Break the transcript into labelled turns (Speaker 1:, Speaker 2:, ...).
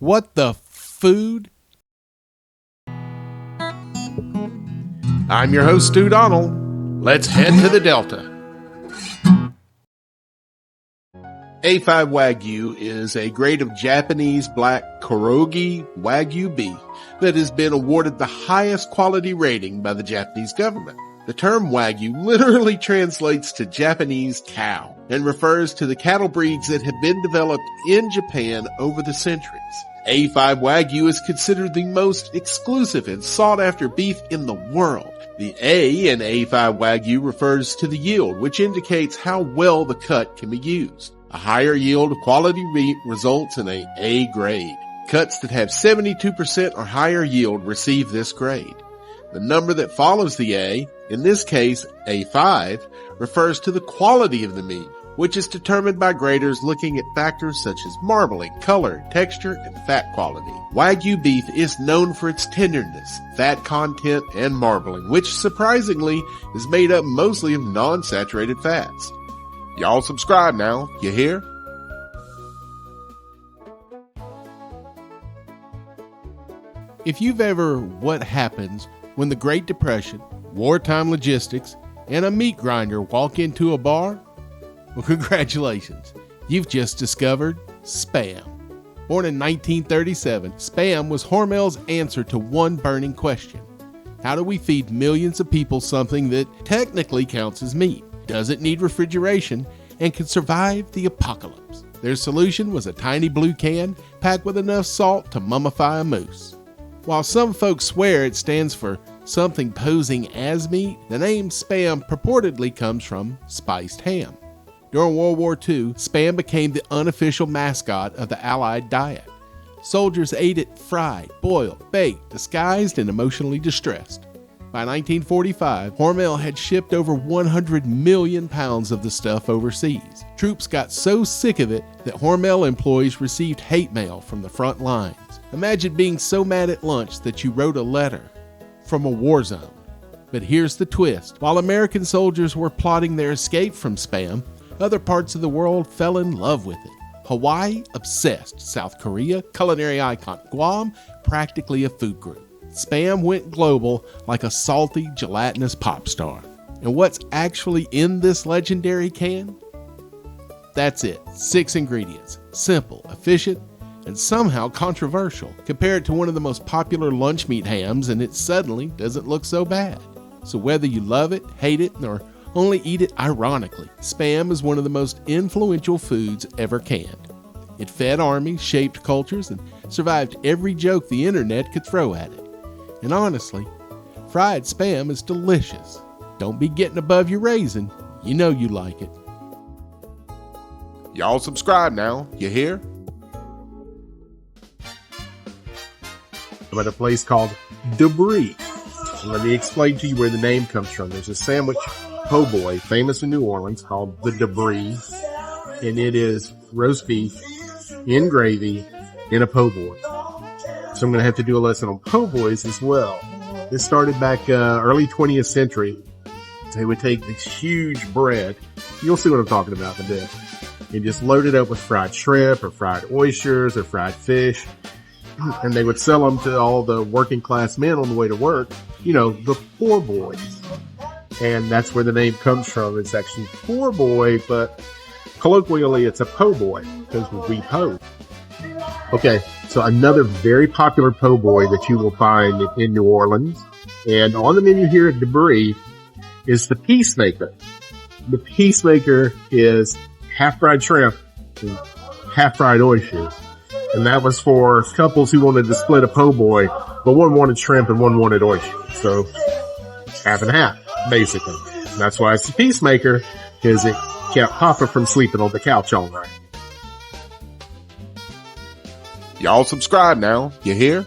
Speaker 1: What the food? I'm your host, Stu Donald. Let's head to the Delta. A5 Wagyu is a grade of Japanese black Korogi Wagyu beef that has been awarded the highest quality rating by the Japanese government. The term Wagyu literally translates to Japanese cow and refers to the cattle breeds that have been developed in Japan over the centuries. A5 Wagyu is considered the most exclusive and sought-after beef in the world. The A in A5 Wagyu refers to the yield, which indicates how well the cut can be used. A higher yield of quality meat results in an A grade. Cuts that have 72% or higher yield receive this grade. The number that follows the A, in this case A5, refers to the quality of the meat, which is determined by graders looking at factors such as marbling, color, texture, and fat quality. Wagyu beef is known for its tenderness, fat content, and marbling, which surprisingly is made up mostly of non-saturated fats. Y'all subscribe now, you hear? If you've ever what happens when the Great Depression, wartime logistics, and a meat grinder walk into a bar, well, congratulations. You've just discovered Spam. Born in 1937, Spam was Hormel's answer to one burning question. How do we feed millions of people something that technically counts as meat, doesn't need refrigeration, and can survive the apocalypse? Their solution was a tiny blue can packed with enough salt to mummify a moose. While some folks swear it stands for something posing as meat, the name Spam purportedly comes from spiced ham. During World War II, Spam became the unofficial mascot of the Allied diet. Soldiers ate it fried, boiled, baked, disguised, and emotionally distressed. By 1945, Hormel had shipped over 100 million pounds of the stuff overseas. Troops got so sick of it that Hormel employees received hate mail from the front lines. Imagine being so mad at lunch that you wrote a letter from a war zone. But here's the twist. While American soldiers were plotting their escape from Spam, other parts of the world fell in love with it. Hawaii, obsessed. South Korea, culinary icon. Guam, practically a food group. Spam went global like a salty, gelatinous pop star. And what's actually in this legendary can? That's it. 6 ingredients. Simple, efficient, and somehow controversial. Compare it to one of the most popular lunch meat hams and it suddenly doesn't look so bad. So whether you love it, hate it, or only eat it ironically, Spam is one of the most influential foods ever canned. It fed armies, shaped cultures, and survived every joke the internet could throw at it. And honestly, fried Spam is delicious. Don't be getting above your raisin. You know you like it. Y'all subscribe now, you hear?
Speaker 2: I'm at a place called Debris. And let me explain to you where the name comes from. There's a sandwich po' boy, famous in New Orleans, called the Debris. And it is roast beef in gravy in a po' boy. So I'm going to have to do a lesson on po' boys as well. This started back early 20th century. They would take this huge bread. You'll see what I'm talking about in a bit. And just load it up with fried shrimp or fried oysters or fried fish. And they would sell them to all the working class men on the way to work. You know, the poor boys. And that's where the name comes from. It's actually poor boy, but colloquially it's a po' boy because we po'. Okay, so another very popular po' boy that you will find in New Orleans. And on the menu here at Debris is the Peacemaker. The Peacemaker is half fried shrimp and half fried oysters. And that was for couples who wanted to split a po' boy, but one wanted shrimp and one wanted oysters. So half and half, basically. And that's why it's the Peacemaker, because it kept Papa from sleeping on the couch all night.
Speaker 1: Y'all subscribe now, you hear?